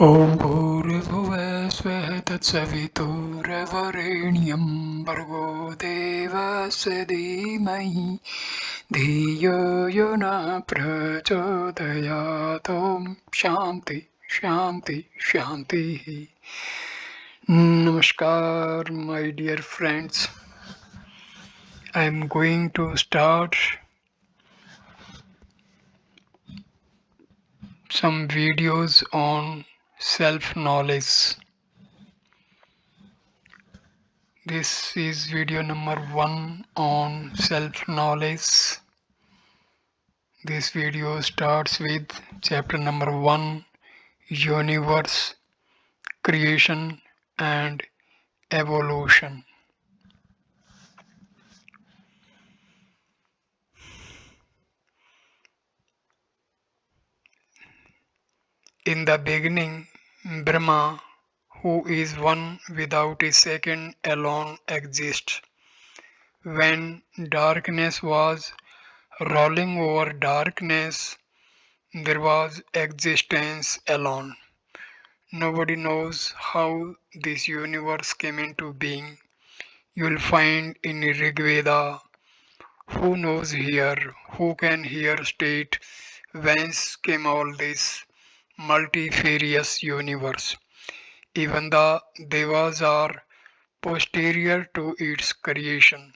ॐ भूर्भुवः स्वः तत्सवितुर्वरेण्यं भर्गो देवस्य धीमहि धियो यो न प्रचोदयात् ॐ शान्ति शान्ति शान्तिः. Namaskar, my dear friends. I am going to start some videos on self-knowledge. This is video number 1 on self-knowledge. This video starts with chapter number 1, universe, creation and evolution. In the beginning, Brahma, who is one without a second, alone exists. When darkness was rolling over darkness, there was existence alone. Nobody knows how this universe came into being. You'll find in Rig Veda, who knows here, who can here state whence came all this multifarious universe. Even the Devas are posterior to its creation.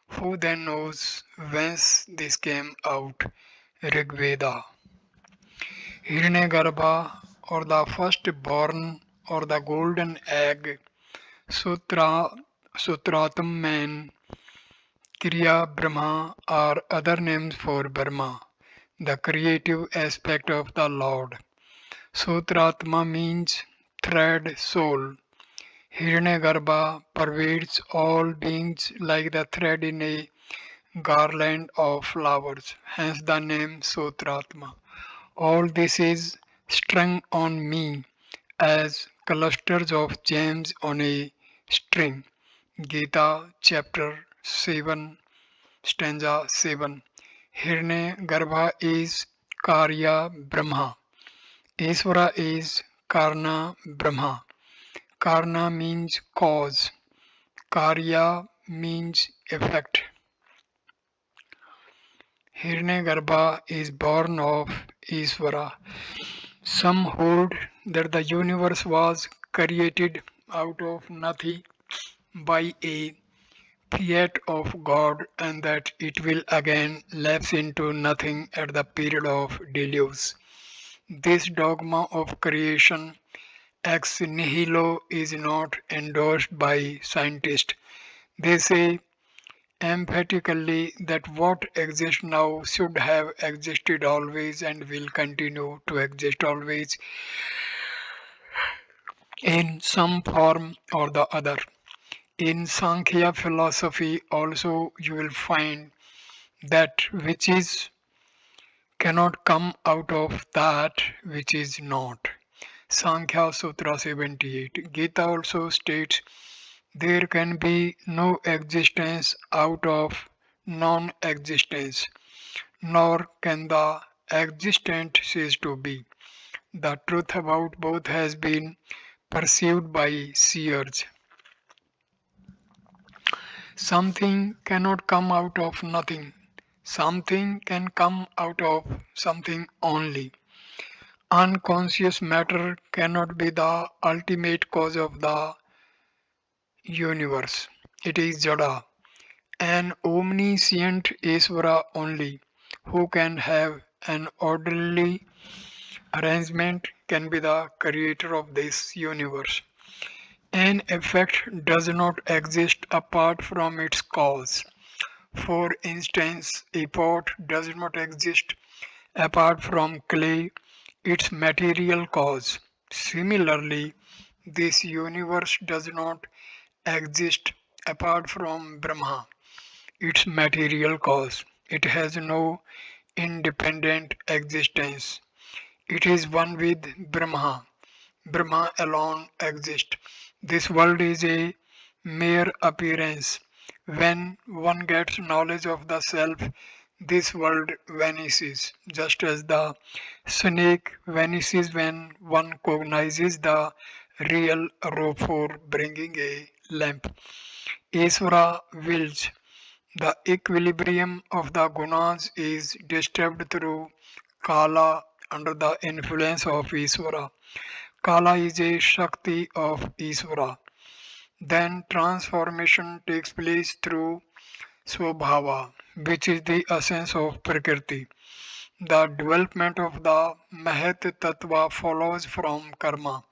Who then knows whence this came out? Rig Veda. Hiranyagarbha, or the firstborn, or the golden egg, Sutratam man, Kriya Brahma are other names for Brahma, the creative aspect of the Lord. Sutratma means thread soul. Hiranyagarbha pervades all beings like the thread in a garland of flowers, hence the name Sutratma. All this is strung on me as clusters of gems on a string. Gita chapter 7 stanza 7. Hiranyagarbha is Karya Brahma. Isvara is Karna Brahma. Karna means cause. Karya means effect. Hiranyagarbha is born of Isvara. Some hold that the universe was created out of nothing by a fiat of God and that it will again lapse into nothing at the period of deluge. This dogma of creation ex nihilo is not endorsed by scientists. They say emphatically that what exists now should have existed always and will continue to exist always in some form or the other. In Sankhya philosophy also you will find that which is cannot come out of that which is not. Sankhya Sutra 78. Gita also states there can be no existence out of non-existence, nor can the existent cease to be. The truth about both has been perceived by seers. Something cannot come out of nothing. Something can come out of something only. Unconscious matter cannot be the ultimate cause of the universe. It is Jada, an omniscient Isvara only, who can have an orderly arrangement, can be the creator of this universe. An effect does not exist apart from its cause. For instance, a pot does not exist apart from clay, its material cause. Similarly, this universe does not exist apart from Brahma, its material cause. It has no independent existence. It is one with Brahma. Brahma alone exists. This world is a mere appearance. When one gets knowledge of the self, this world vanishes, just as the snake vanishes when one cognizes the real rope for bringing a lamp. Isvara wills. The equilibrium of the gunas is disturbed through Kala under the influence of Isvara. Kala is a Shakti of Isvara. Then transformation takes place through Swabhava, which is the essence of Prakriti. The development of the Mahat Tattva follows from karma.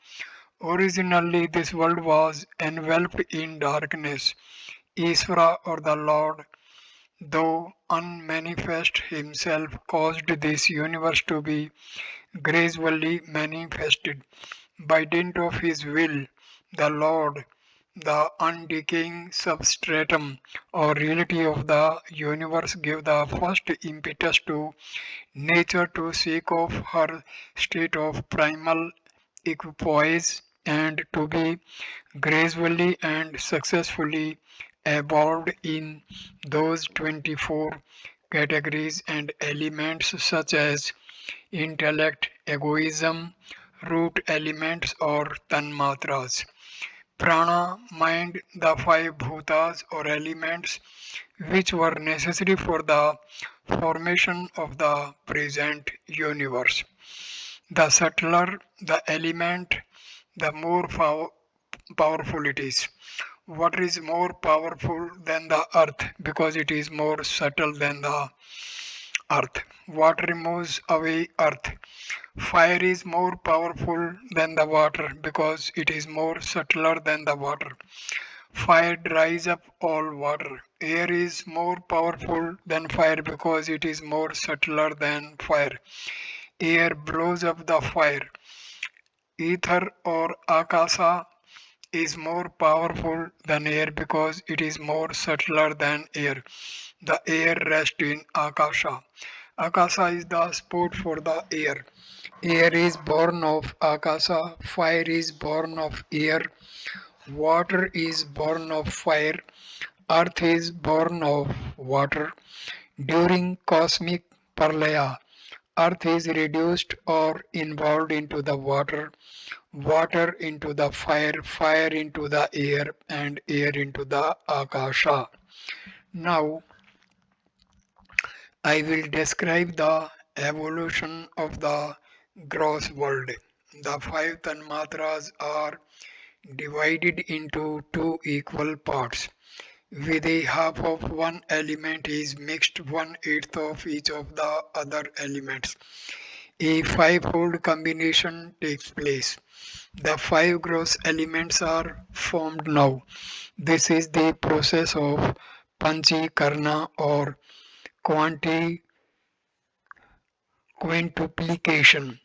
Originally, this world was enveloped in darkness. Isvara or the Lord, though unmanifest himself, caused this universe to be gradually manifested. By dint of his will, the Lord, the undecaying substratum or reality of the universe, gave the first impetus to nature to seek of her state of primal equipoise and to be gradually and successfully evolved in those 24 categories and elements such as intellect, egoism, root elements or tanmatras. Prana, mind, the five bhutas or elements which were necessary for the formation of the present universe. The subtler the element, the more powerful it is. Water is more powerful than the earth because it is more subtle than the earth. Water removes away earth. Fire is more powerful than the water because it is more subtler than the water. Fire dries up all water. Air is more powerful than fire because it is more subtler than fire. Air blows up the fire. Ether or akasa is more powerful than air because it is more subtler than air. The air rests in akasha. Akasa is the sport for the air. Air is born of akasa, fire is born of air, water is born of fire, earth is born of water. During cosmic parlaya, earth is reduced or involved into the water, water into the fire, fire into the air, and air into the akasha. Now, I will describe the evolution of the gross world. The five tanmatras are divided into two equal parts, with a half of one element is mixed 1/8 of each of the other elements. A fivefold combination takes place. The five gross elements are formed now. This is the process of panchikarna or quanti quintuplication.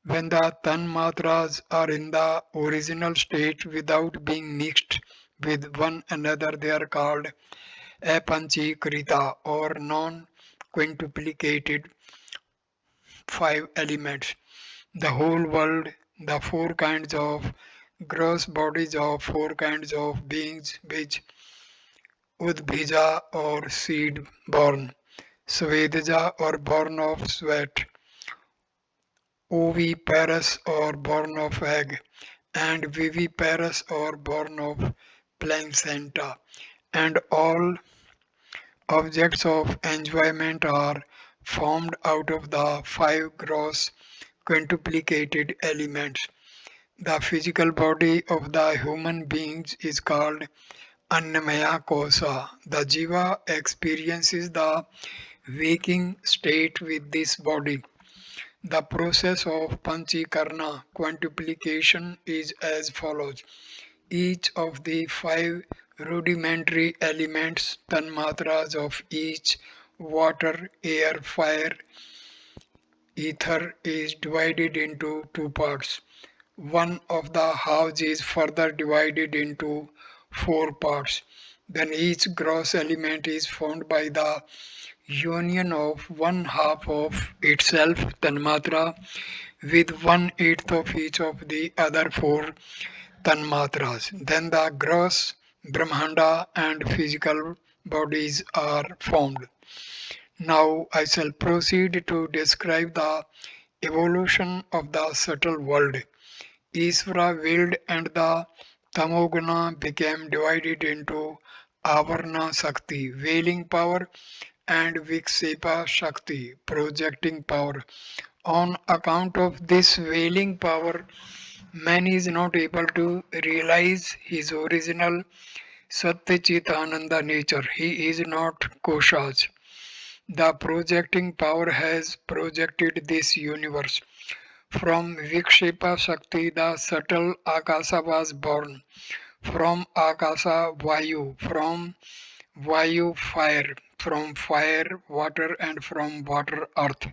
When the tanmatras are in the original state without being mixed with one another, they are called apanchikrita or non-quintuplicated five elements. The whole world, the four kinds of gross bodies of four kinds of beings which Udbhija or seed born, Svedja or born of sweat, oviparous or born of egg, and viviparous or born of placenta, and all objects of enjoyment are formed out of the five gross quintuplicated elements. The physical body of the human beings is called Annamaya Kosa. The Jiva experiences the waking state with this body. The process of Panchikarna quintuplication is as follows. Each of the five rudimentary elements, tanmatras of each water, air, fire, ether is divided into two parts. One of the halves is further divided into four parts. Then each gross element is formed by the union of one half of itself, tanmatra, with 1/8 of each of the other four tanmatras. Then the gross Brahmanda and physical bodies are formed. Now I shall proceed to describe the evolution of the subtle world. Isvara willed and the Tamoguna became divided into Avarna Shakti, veiling power, and Vikshepa Shakti, projecting power. On account of this veiling power, man is not able to realize his original Satchitananda nature. He is not Koshaj. The projecting power has projected this universe. From Vikshepa Shakti, the subtle Akasa was born. From Akasa, Vayu. From Vayu, fire. From fire, water. And from water, earth.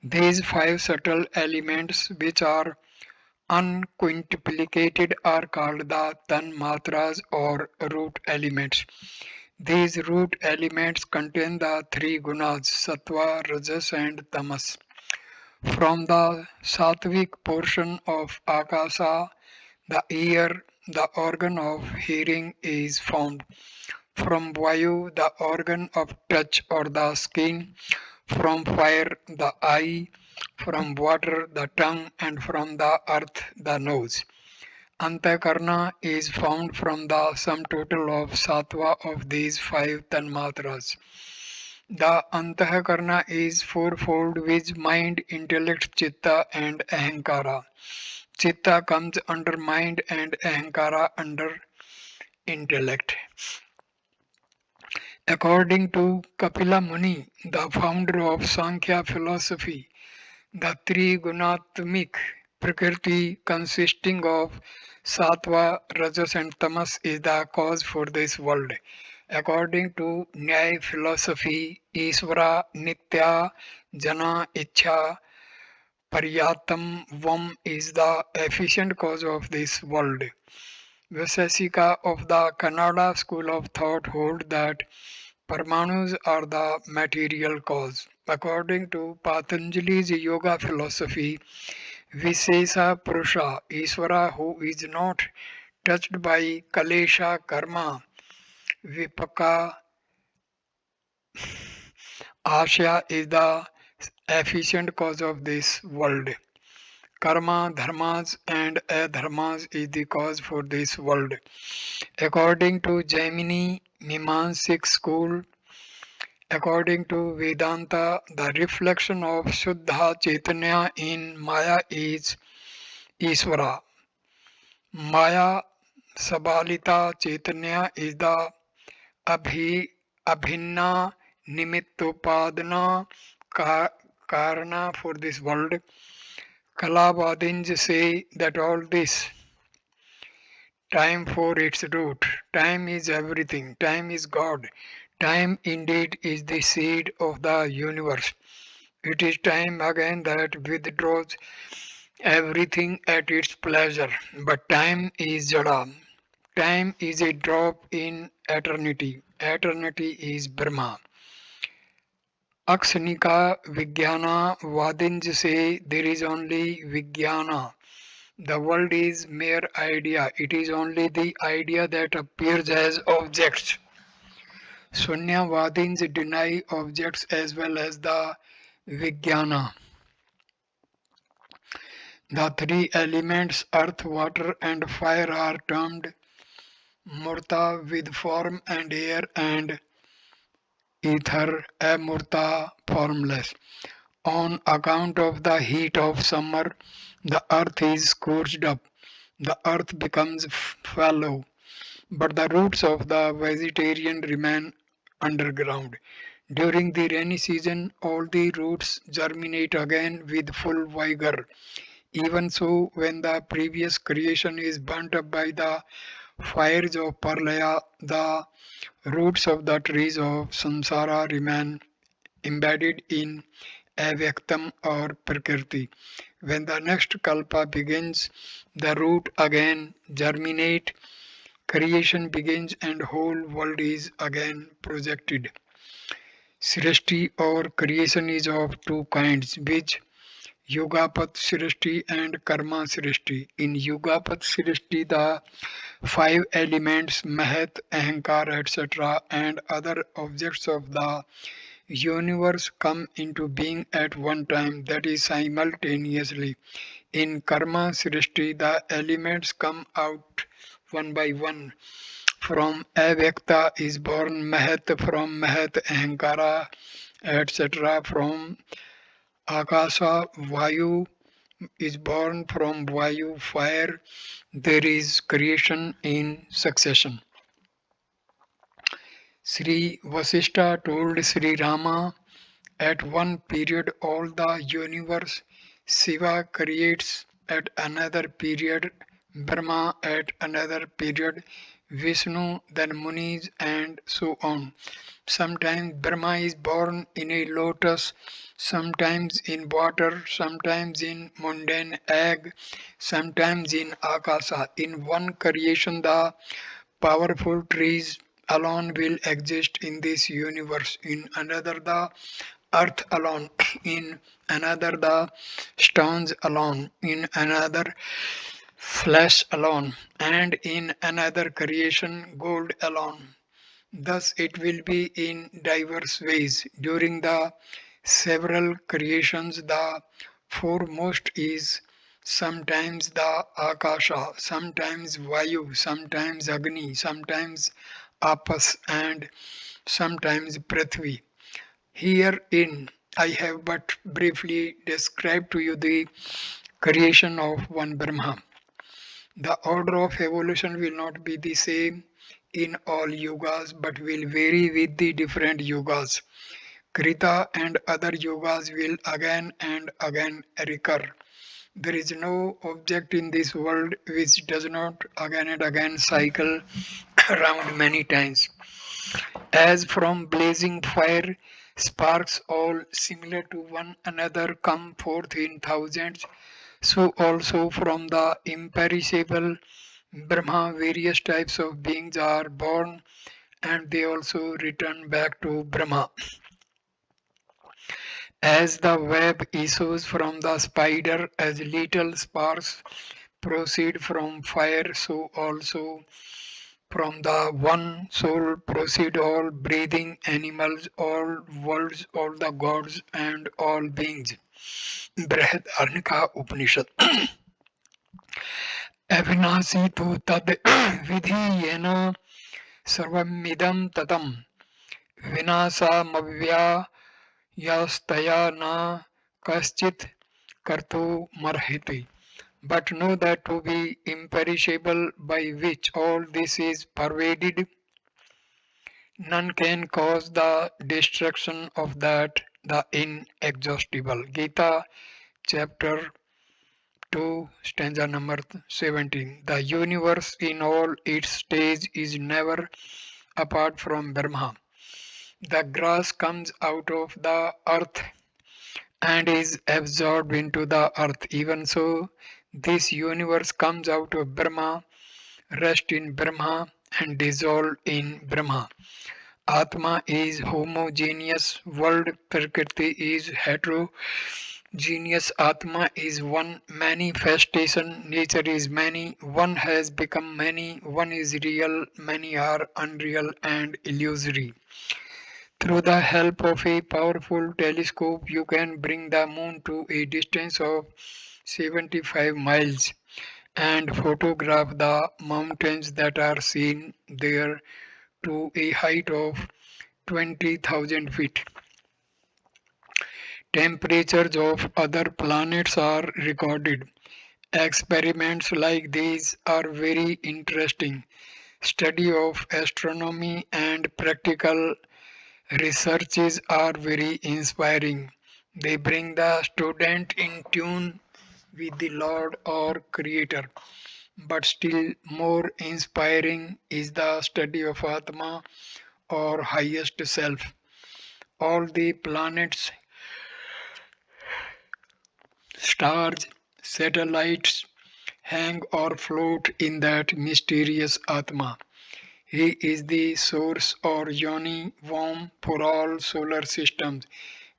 These five subtle elements, which are unquintuplicated, are called the Tanmatras or root elements. These root elements contain the three gunas, sattva, rajas, and tamas. From the sattvic portion of akasa, the ear, the organ of hearing, is formed. From vayu, the organ of touch or the skin. From fire, the eye. From water, the tongue. And from the earth, the nose. Antakarna is found from the sum total of sattva of these five tanmatras. The Antakarna is fourfold, which mind, intellect, chitta, and ahankara. Chitta comes under mind and ahankara under intellect. According to Kapila Muni, the founder of Sankhya philosophy, the three gunatmik prakriti consisting of sattva, rajas, and tamas is the cause for this world. According to Nyaya philosophy, Isvara, Nitya, Jana, Ichha, Paryatam, Vam is the efficient cause of this world. Vaisesika of the Kannada school of thought hold that Parmanus are the material cause. According to Patanjali's yoga philosophy, Visesa Purusha, Isvara who is not touched by Kalesha Karma, Vipaka Asya is the efficient cause of this world. Karma, dharmas, and adharmas is the cause for this world. According to Jaimini Mimamsik school, according to Vedanta, the reflection of Shuddha Chaitanya in Maya is Isvara. Maya Sabalita Chaitanya is the Abhinna Nimittopadana Karana for this world. Kalabadins say that all this time for its root. Time is everything. Time is God. Time indeed is the seed of the universe. It is time again that withdraws everything at its pleasure. But time is Jada. Time is a drop in eternity. Eternity is Brahma. Aksanika Vijnana Vadins say there is only Vijnana. The world is mere idea. It is only the idea that appears as objects. Sunyavadins deny objects as well as the Vijnana. The three elements earth, water, and fire are termed Murta with form and air, and ether amurta formless. On account of the heat of summer, the earth is scorched up. The earth becomes fallow, but the roots of the vegetarian remain underground. During the rainy season, all the roots germinate again with full vigor. Even so, when the previous creation is burnt up by the fires of Parlaya, the roots of the trees of samsara remain embedded in avyaktam or prakriti. When the next kalpa begins, the root again germinate, creation begins, and whole world is again projected. Srishti or creation is of two kinds, which Yugapat Srishti and Karma Srishti. In Yugapat Srishti, the five elements, Mahat, Ahankar, etc., and other objects of the Universe come into being at one time, that is simultaneously. In karma srishti, the elements come out one by one. From avyakta is born mahat, from mahat ahankara, etc. From akasa vayu is born, from vayu fire. There is creation in succession. Sri Vasishta told Sri Rama, at one period all the universe, Shiva creates at another period, Brahma at another period, Vishnu, then Munis, and so on. Sometimes Brahma is born in a lotus, sometimes in water, sometimes in mundane egg, sometimes in akasa. In one creation, the powerful trees alone will exist in this universe. In another, the earth alone. In another, the stones alone. In another, flesh alone. And in another creation, gold alone. Thus it will be in diverse ways. During the several creations, the foremost is sometimes the Akasha, sometimes Vayu, sometimes Agni, sometimes Apas, and sometimes Prithvi. Herein, I have but briefly described to you the creation of one Brahma. The order of evolution will not be the same in all yugas but will vary with the different yugas. Krita and other yugas will again and again recur. There is no object in this world which does not again and again cycle around many times. As from blazing fire, sparks all similar to one another come forth in thousands, so also from the imperishable Brahma, various types of beings are born and they also return back to Brahma. As the web issues from the spider, as little sparks proceed from fire, so also from the one soul proceed all breathing animals, all worlds, all the gods, and all beings. Brihad Arnika Upanishad. Avinasi tu tad vidhiyena sarvamidam tatam vinasamavyayastaya na kaschit kartu marhiti. But know that to be imperishable by which all this is pervaded, none can cause the destruction of that, the inexhaustible. Gita chapter 2, stanza number 17. The universe in all its stage is never apart from Brahma. The grass comes out of the earth and is absorbed into the earth. Even so, this universe comes out of Brahma, rests in Brahma, and dissolves in Brahma. Atma is homogeneous, world Prakriti is heterogeneous. Atma is one manifestation, nature is many, one has become many, one is real, many are unreal and illusory. Through the help of a powerful telescope, you can bring the moon to a distance of 75 miles and photograph the mountains that are seen there to a height of 20,000 feet. Temperatures of other planets are recorded. Experiments like these are very interesting. Study of astronomy and practical researches are very inspiring. They bring the student in tune with the Lord or Creator. But still more inspiring is the study of Atma or highest self. All the planets, stars, satellites hang or float in that mysterious Atma. He is the source or yoni womb for all solar systems.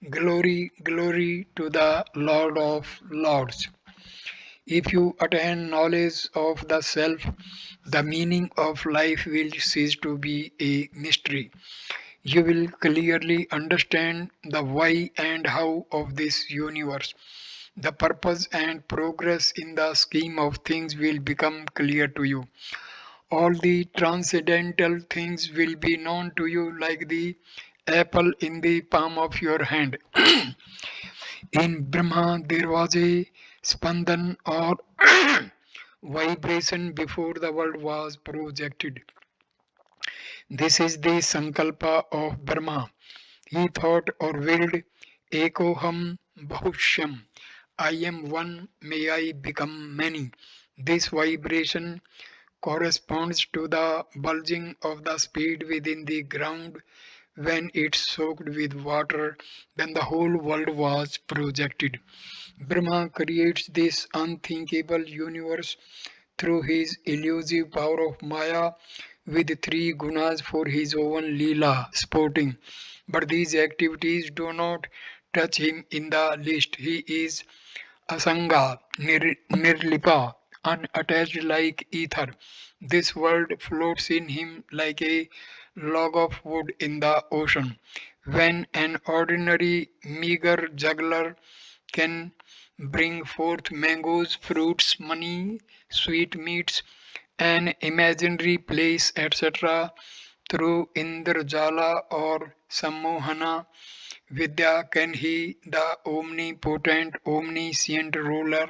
Glory, glory to the Lord of Lords. If you attain knowledge of the self, the meaning of life will cease to be a mystery. You will clearly understand the why and how of this universe. The purpose and progress in the scheme of things will become clear to you. All the transcendental things will be known to you like the apple in the palm of your hand. In Brahma, there was a spandan or vibration before the world was projected. This is the Sankalpa of Brahma. He thought or willed, Ekoham Bahushyam. I am one, may I become many. This vibration corresponds to the bulging of the seed within the ground when it soaked with water, then the whole world was projected. Brahma creates this unthinkable universe through his elusive power of Maya with three gunas for his own Leela sporting. But these activities do not touch him in the least. He is Asanga, Nirlipa, unattached like ether. This world floats in him like a log of wood in the ocean. When an ordinary meager juggler can bring forth mangoes, fruits, money, sweetmeats, an imaginary place, etc., through Indrajala or Sammohana Vidya, can he, the omnipotent, omniscient ruler,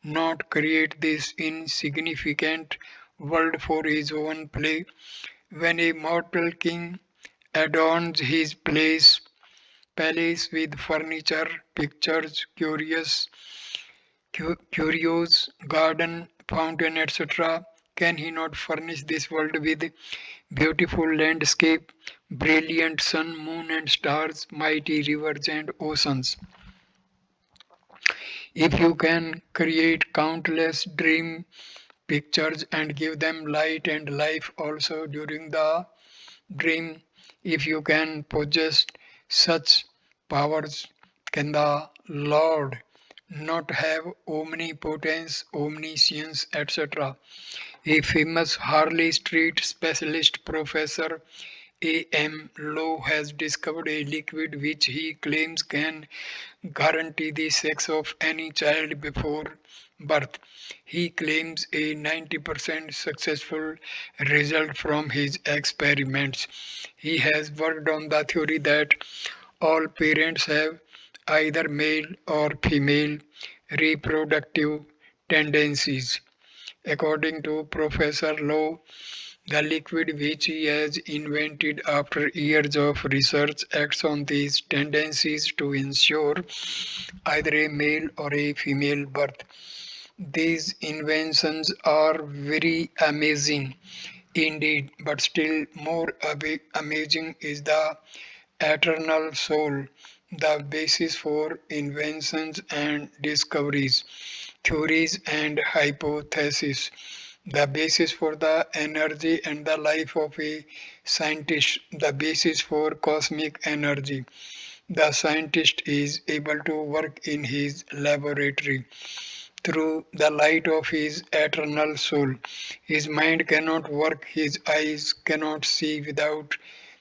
not create this insignificant world for his own play? When a mortal king adorns his palace with furniture, pictures, curios, garden, fountain, etc., can he not furnish this world with beautiful landscape, brilliant sun, moon, and stars, mighty rivers and oceans? If you can create countless dream pictures and give them light and life also during the dream, if you can possess such powers, can the Lord not have omnipotence, omniscience, etc.? A famous Harley Street specialist professor A.M. Lowe has discovered a liquid which he claims can guarantee the sex of any child before birth. He claims a 90% successful result from his experiments. He has worked on the theory that all parents have either male or female reproductive tendencies. According to Professor Lowe, the liquid which he has invented after years of research acts on these tendencies to ensure either a male or a female birth. These inventions are very amazing indeed, but still more amazing is the eternal soul, the basis for inventions and discoveries, theories and hypotheses, the basis for the energy and the life of a scientist, the basis for cosmic energy. The scientist is able to work in his laboratory through the light of his eternal soul. His mind cannot work, his eyes cannot see without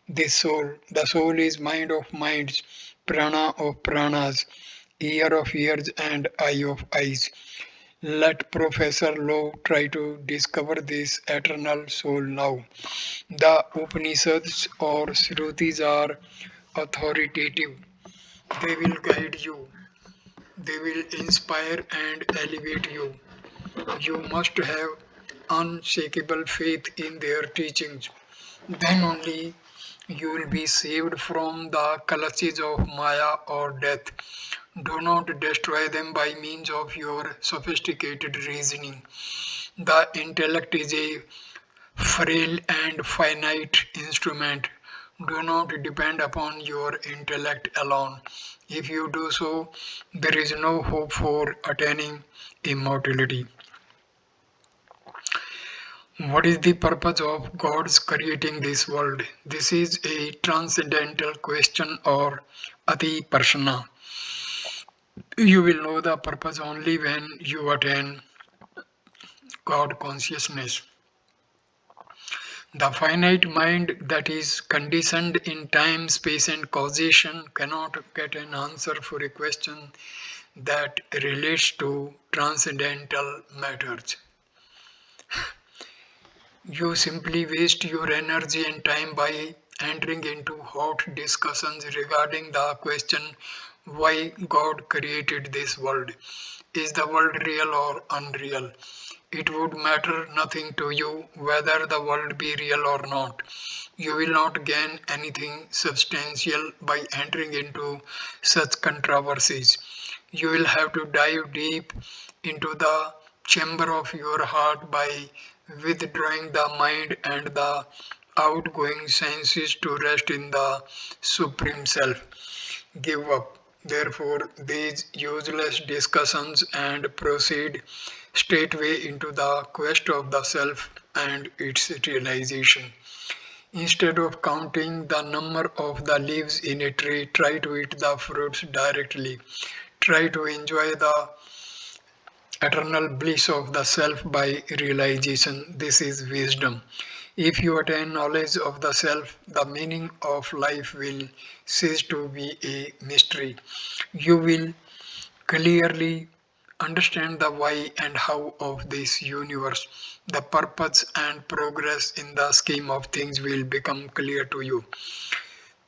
the soul. The soul is mind of minds, prana of pranas, ear of ears, and eye of eyes. Let Professor Lowe try to discover this eternal soul now. The Upanishads or Shrutis are authoritative. They will guide you. They will inspire and elevate you. You must have unshakable faith in their teachings. Then only you will be saved from the clutches of Maya or death. Do not destroy them by means of your sophisticated reasoning. The intellect is a frail and finite instrument. Do not depend upon your intellect alone. If you do so, there is no hope for attaining immortality. What is the purpose of God's creating this world? This is a transcendental question or ati prashna. You will know the purpose only when you attain God consciousness. The finite mind that is conditioned in time, space, and causation cannot get an answer for a question that relates to transcendental matters. You simply waste your energy and time by entering into hot discussions regarding the question why God created this world. Is the world real or unreal? It would matter nothing to you whether the world be real or not. You will not gain anything substantial by entering into such controversies. You will have to dive deep into the chamber of your heart by withdrawing the mind and the outgoing senses to rest in the Supreme Self. Give up, therefore, these useless discussions and proceed straightway into the quest of the self and its realization. Instead of counting the number of the leaves in a tree, try to eat the fruits directly. Try to enjoy the eternal bliss of the self by realization. This is wisdom. If you attain knowledge of the self, the meaning of life will cease to be a mystery. You will clearly understand the why and how of this universe. The purpose and progress in the scheme of things will become clear to you.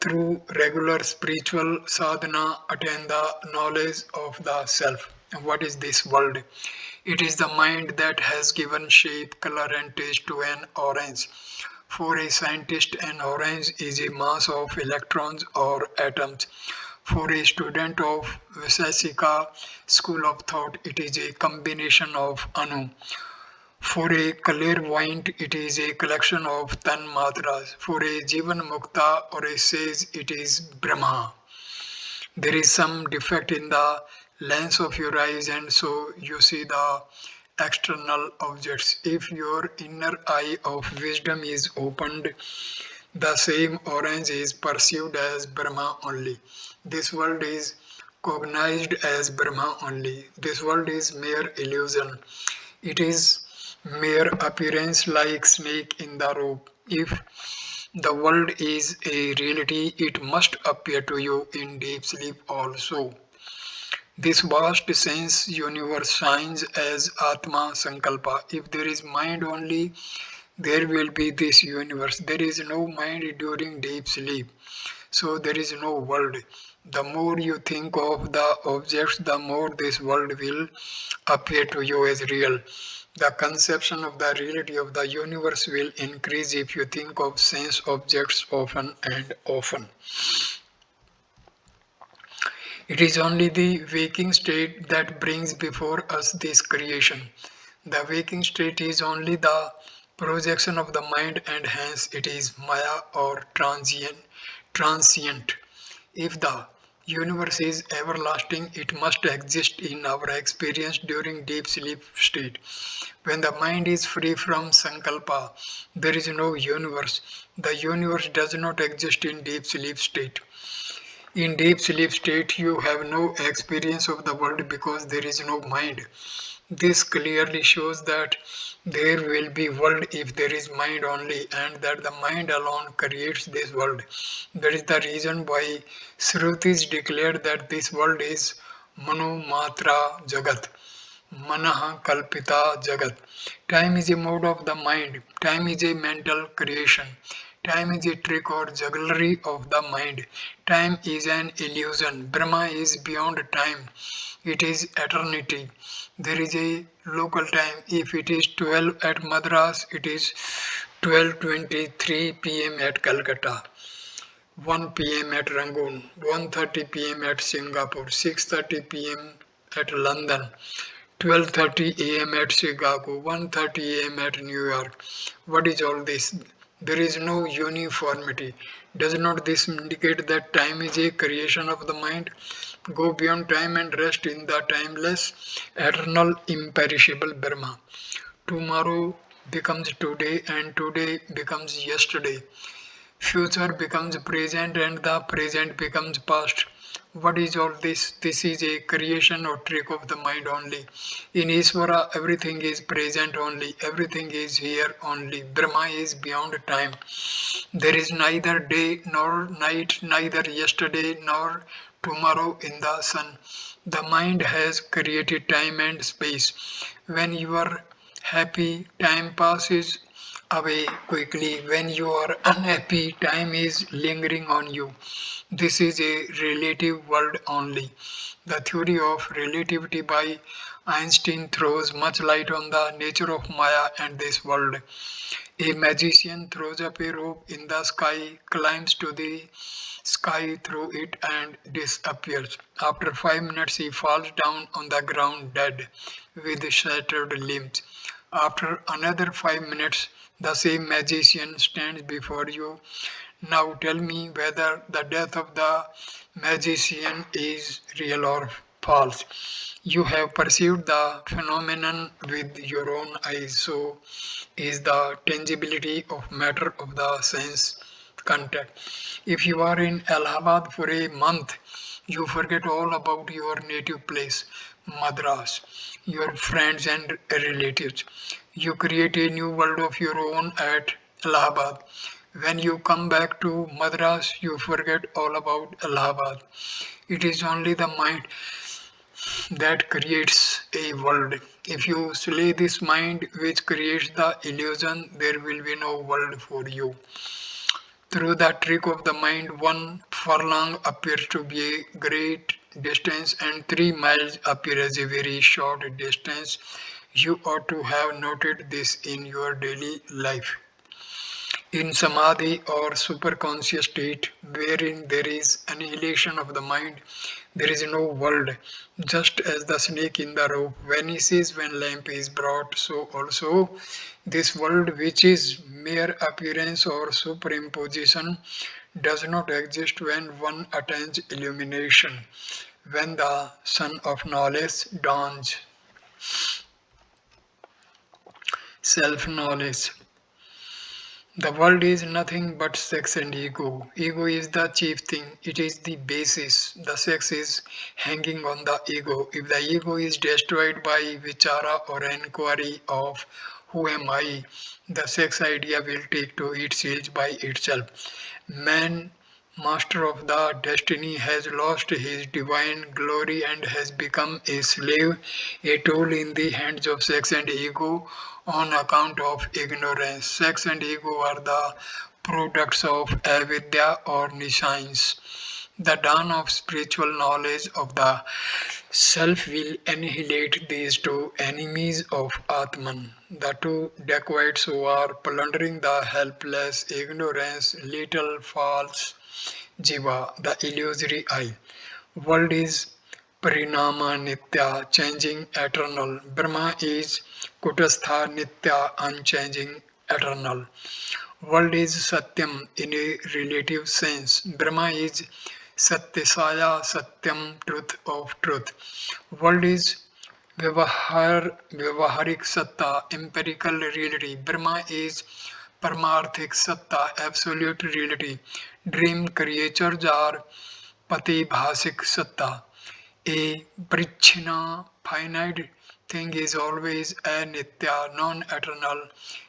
Through regular spiritual sadhana, attain the knowledge of the self. What is this world? It is the mind that has given shape, color, and taste to an orange. For a scientist, an orange is a mass of electrons or atoms. For a student of Vaiseshika school of thought, it is a combination of anu. For a clairvoyant, it is a collection of tan matras. For a jivan mukta or a sage, it is Brahma. There is some defect in the lens of your eyes, and so you see the external objects. If your inner eye of wisdom is opened, the same orange is perceived as Brahma only. This world is cognized as Brahma only. This world is mere illusion. It is mere appearance like snake in the rope. If the world is a reality, it must appear to you in deep sleep also. This vast sense universe shines as Atma Sankalpa. If there is mind only, there will be this universe. There is no mind during deep sleep, so there is no world. The more you think of the objects, the more this world will appear to you as real. The conception of the reality of the universe will increase if you think of sense objects often and often. It is only the waking state that brings before us this creation. The waking state is only the projection of the mind and hence it is Maya or transient. If the universe is everlasting, it must exist in our experience during deep sleep state. When the mind is free from sankalpa, there is no universe. The universe does not exist in deep sleep state. In deep sleep state, you have no experience of the world because there is no mind. This clearly shows that there will be world if there is mind only and that the mind alone creates this world. That is the reason why Shrutis declare that this world is Manu Matra Jagat. Manaha Kalpita Jagat. Time is a mode of the mind. Time is a mental creation. Time is a trick or jugglery of the mind. Time is an illusion. Brahma is beyond time. It is eternity. There is a local time. If it is 12 at Madras, it is 12:23 p.m. at Calcutta. 1 p.m. at Rangoon, 1:30 p.m. at Singapore, 6:30 p.m. at London, 12:30 a.m. at Chicago, 1:30 a.m. at New York. What is all this? There is no uniformity. Does not this indicate that time is a creation of the mind? Go beyond time and rest in the timeless, eternal, imperishable Brahma. Tomorrow becomes today and today becomes yesterday. Future becomes present and the present becomes past. What is all this? This is a creation or trick of the mind only. In Iswara, everything is present only, everything is here only. Brahma is beyond time. There is neither day nor night, neither yesterday nor tomorrow in the sun. The mind has created time and space. When you are happy, time passes away quickly. When you are unhappy, time is lingering on you. This is a relative world only. The theory of relativity by Einstein throws much light on the nature of Maya and this world. A magician throws up a rope in the sky, climbs to the sky through it, and disappears. After 5 minutes, he falls down on the ground dead with shattered limbs. After another 5 minutes, the same magician stands before you. Now tell me whether the death of the magician is real or false. You have perceived the phenomenon with your own eyes, so is the tangibility of matter of the sense contact. If you are in Allahabad for a month, you forget all about your native place, Madras, your friends and relatives. You create a new world of your own at Allahabad. When you come back to Madras, you forget all about Allahabad. It is only the mind that creates a world. If you slay this mind which creates the illusion, there will be no world for you. Through the trick of the mind, 1 furlong appears to be a great distance and 3 miles appear as a very short distance. You ought to have noted this in your daily life. In samadhi or superconscious state, wherein there is annihilation of the mind, there is no world. Just as the snake in the rope vanishes when lamp is brought, so also this world, which is mere appearance or superimposition, does not exist when one attains illumination, when the sun of knowledge dawns. Self-knowledge. The world is nothing but sex and ego. Ego is the chief thing, it is the basis. The sex is hanging on the ego. If the ego is destroyed by vichara or inquiry of who am I, the sex idea will take to its heels by itself. Man, master of the destiny, has lost his divine glory and has become a slave, a tool in the hands of sex and ego on account of ignorance. Sex and ego are the products of avidya or nescience. The dawn of spiritual knowledge of the self will annihilate these two enemies of Atman, the two dacoits who are plundering the helpless, ignorance, little false jiva, the illusory I. World is Parinama Nitya, changing eternal. Brahma is Kutastha Nitya, unchanging eternal. World is Satyam in a relative sense. Brahma is Satyasaya, Satyam, truth of truth. World is Vyavaharik Satta, empirical reality. Brahma is Paramarthik Satta, absolute reality. Dream creatures are Patibhasik Satta. A Brichna, finite thing is always a Nitya, non-eternal.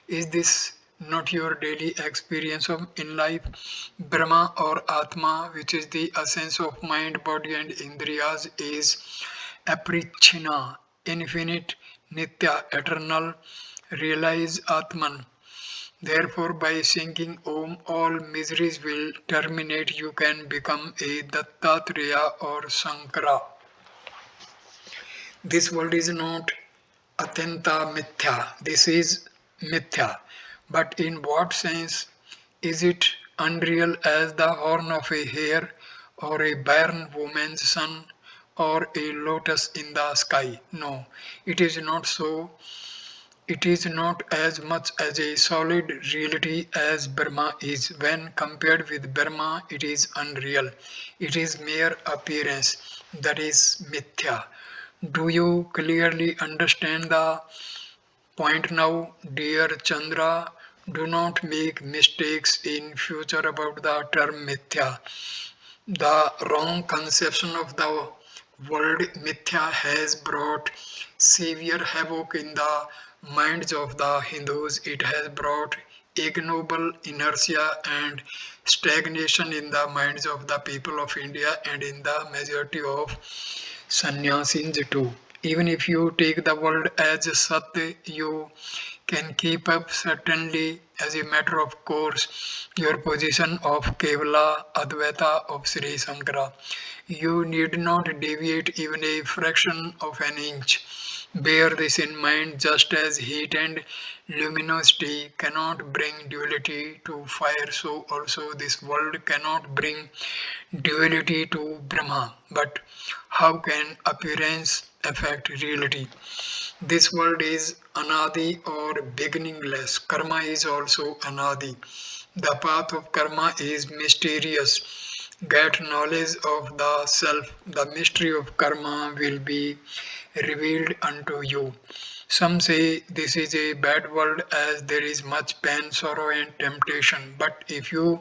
Is this not your daily experience of in life? Brahma or Atma, which is the essence of mind, body and Indriyas, is Aprichina, infinite, Nitya, eternal. Realize Atman. Therefore, by singing Om, all miseries will terminate. You can become a Dattatreya or Sankara. This world is not Atenta Mithya. This is Mithya. But in what sense is it unreal as the horn of a hare or a barren woman's son or a lotus in the sky? No, it is not so. It is not as much as a solid reality as Brahma is. When compared with Brahma, it is unreal. It is mere appearance. That is Mithya. Do you clearly understand the point now, dear Chandra? Do not make mistakes in future about the term Mithya. The wrong conception of the world mithya has brought severe havoc in the minds of the Hindus. It has brought ignoble inertia and stagnation in the minds of the people of India and in the majority of sannyasis too. Even if you take the world as Sat, you can keep up certainly as a matter of course your position of Kevala Advaita of Sri Sankara. You need not deviate even a fraction of an inch. Bear this in mind, just as heat and luminosity cannot bring duality to fire, so also this world cannot bring duality to Brahma. But how can appearance affect reality? This world is anadi or beginningless. Karma is also anadi. The path of karma is mysterious. Get knowledge of the self. The mystery of karma will be revealed unto you. Some say this is a bad world as there is much pain, sorrow, and temptation. But if you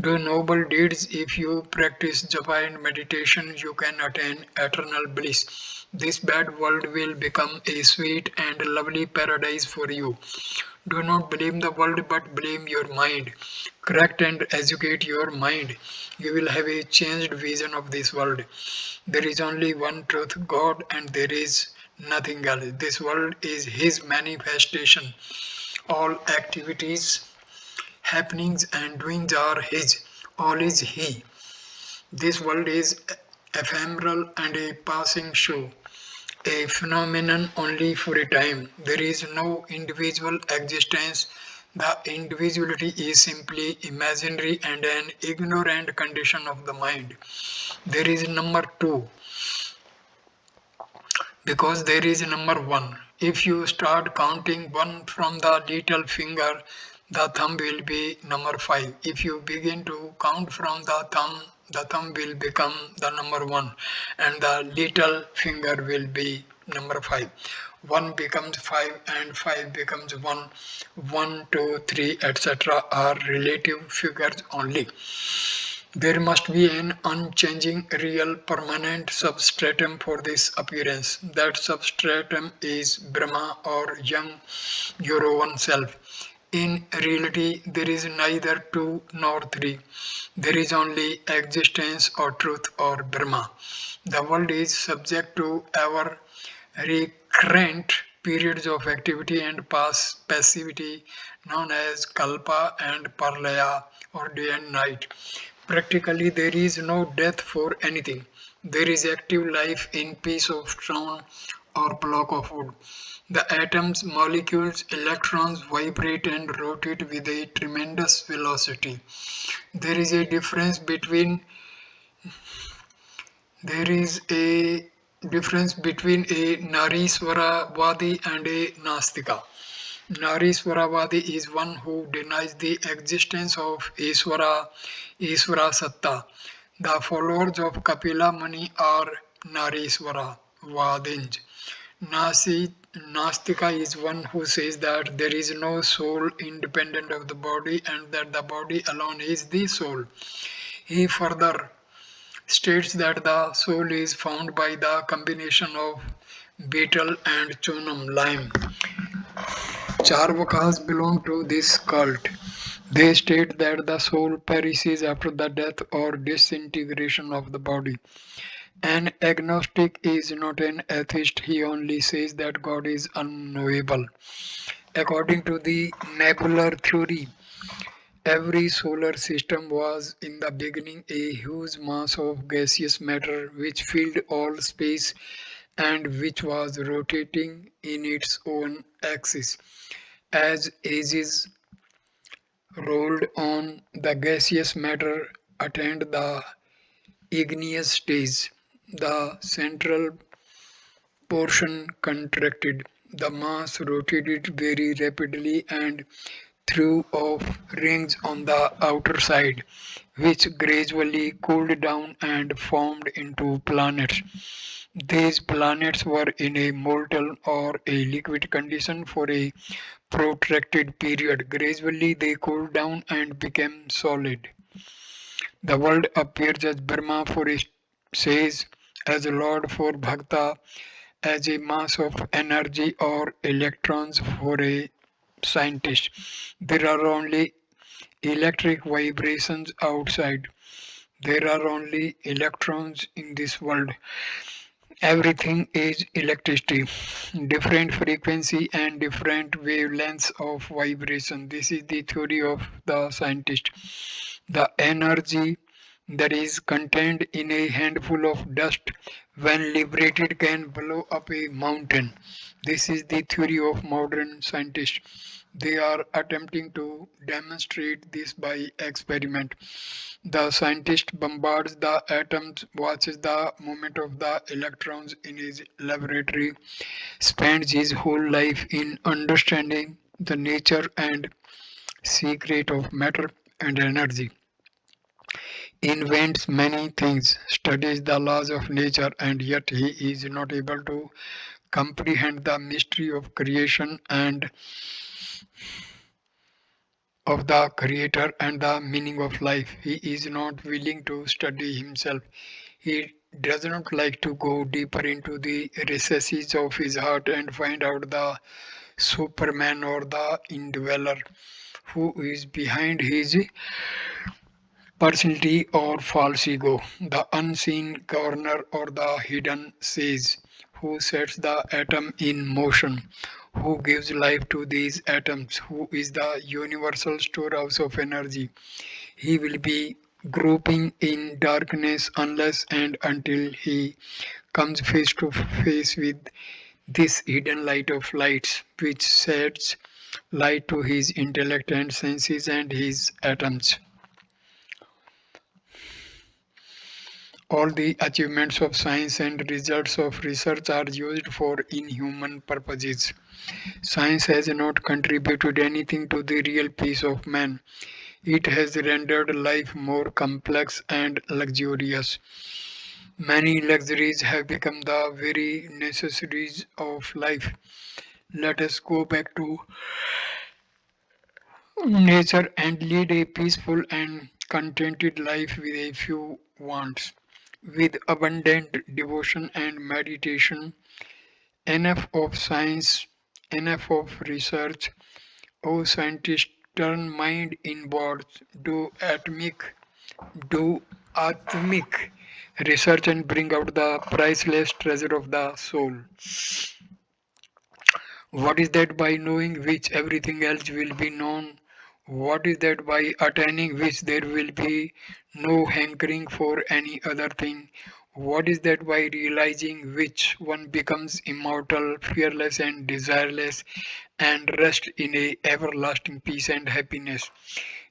do noble deeds, if you practice japa and meditation, you can attain eternal bliss. This bad world will become a sweet and lovely paradise for you. Do not blame the world but blame your mind. Correct and educate your mind. You will have a changed vision of this world. There is only one truth, God, and there is nothing else. This world is His manifestation. All activities, happenings, and doings are His. All is He. This world is ephemeral and a passing show, a phenomenon only for a time. There is no individual existence. The individuality is simply imaginary and an ignorant condition of the mind. There is number two because there is number one. If you start counting one from the little finger, the thumb will be number five. If you begin to count from the thumb will become the number one, and the little finger will be number five. One becomes five, and five becomes one. One, two, three, etc. are relative figures only. There must be an unchanging, real, permanent substratum for this appearance. That substratum is Brahma or young, your own self. In reality, there is neither two nor three. There is only existence or truth or Brahma. The world is subject to ever recurrent periods of activity and passivity known as kalpa and parlaya or day and night. Practically, there is no death for anything. There is active life in piece of stone or block of wood. The atoms, molecules, electrons vibrate and rotate with a tremendous velocity. There is a difference between there is a difference between a Nariswaravadi and a Nastika. Nariswaravadi is one who denies the existence of Iswara Satta. The followers of Kapila Muni are Nariswaravadins. Nastika is one who says that there is no soul independent of the body and that the body alone is the soul. He further states that the soul is found by the combination of betel and chunam lime. Charvakas belong to this cult. They state that the soul perishes after the death or disintegration of the body. An agnostic is not an atheist, he only says that God is unknowable. According to the nebular theory, every solar system was in the beginning a huge mass of gaseous matter which filled all space and which was rotating in its own axis. As ages rolled on, the gaseous matter attained the igneous stage. The central portion contracted. The mass rotated very rapidly and threw off rings on the outer side, which gradually cooled down and formed into planets. These planets were in a molten or a liquid condition for a protracted period. Gradually, they cooled down and became solid. The world appears as Brahma for a sage, as a Lord for Bhakta, as a mass of energy or electrons for a scientist. There are only electric vibrations outside. There are only electrons in this world. Everything is electricity, different frequency and different wavelengths of vibration. This is the theory of the scientist. The energy that is contained in a handful of dust, when liberated, can blow up a mountain. This is the theory of modern scientists. They are attempting to demonstrate this by experiment. The scientist bombards the atoms, watches the movement of the electrons in his laboratory, spends his whole life in understanding the nature and secret of matter and energy, invents many things, studies the laws of nature, and yet he is not able to comprehend the mystery of creation and of the Creator and the meaning of life. He is not willing to study himself. He does not like to go deeper into the recesses of his heart and find out the Superman or the indweller who is behind his personality or false ego, the unseen corner or the hidden sage who sets the atom in motion, who gives life to these atoms, who is the universal storehouse of energy. He will be groping in darkness unless and until he comes face to face with this hidden light of lights, which sheds light to his intellect and senses and his atoms. All the achievements of science and results of research are used for inhuman purposes. Science has not contributed anything to the real peace of man. It has rendered life more complex and luxurious. Many luxuries have become the very necessities of life. Let us go back to nature and lead a peaceful and contented life with a few wants. With abundant devotion and meditation, enough of science, enough of research. O scientists, turn mind inwards, do atomic research and bring out the priceless treasure of the soul. What is that by knowing which everything else will be known? What is that by attaining which there will be no hankering for any other thing? What is that by realizing which one becomes immortal, fearless, and desireless, and rest in a everlasting peace and happiness?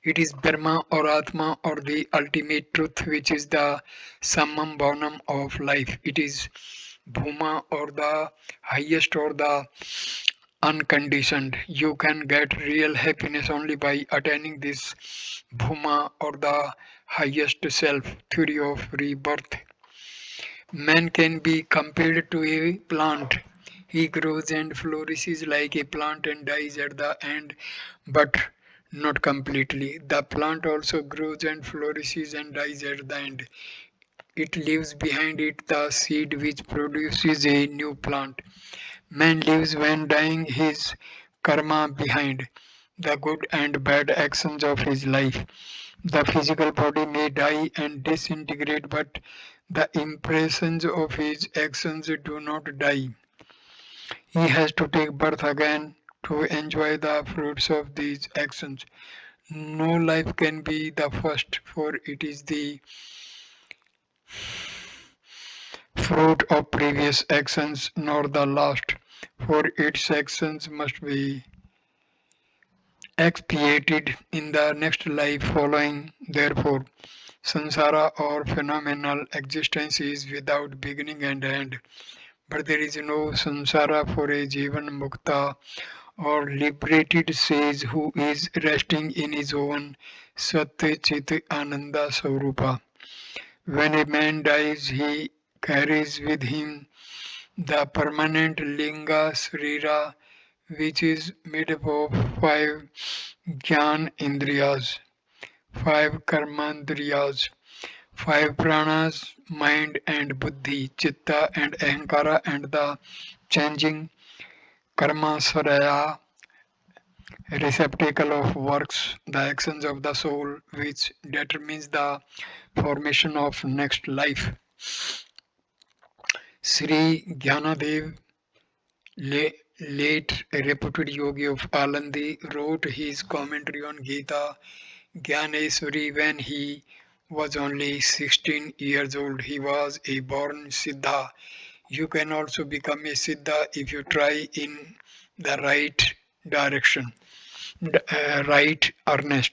It is Brahma or Atma or the ultimate truth, which is the summum bonum of life. It is Bhuma or the highest or the unconditioned. You can get real happiness only by attaining this Bhuma or the highest self theory of rebirth. Man can be compared to a plant. He grows and flourishes like a plant and dies at the end, but not completely. The plant also grows and flourishes and dies at the end. It leaves behind it the seed which produces a new plant. Man lives when dying his karma behind, the good and bad actions of his life. The physical body may die and disintegrate, but the impressions of his actions do not die. He has to take birth again to enjoy the fruits of these actions. No life can be the first, for it is the fruit of previous actions, nor the last, for its actions must be expiated in the next life following. Therefore, samsara or phenomenal existence is without beginning and end. But there is no samsara for a jivan mukta or liberated sage who is resting in his own Satya Chit Ananda Swarupa. When a man dies, he carries with him the permanent linga srira, which is made up of five jnana indriyas, five karmandriyas. Five pranas, mind and buddhi, chitta and ahankara, and the changing karma saraya, receptacle of works, the actions of the soul, which determines the formation of next life. Sri Gyanadev, late reputed yogi of Alandi, wrote his commentary on Gita Gyaneswari when he was only 16 years old. He was a born Siddha. You can also become a Siddha if you try in the right direction, right earnest.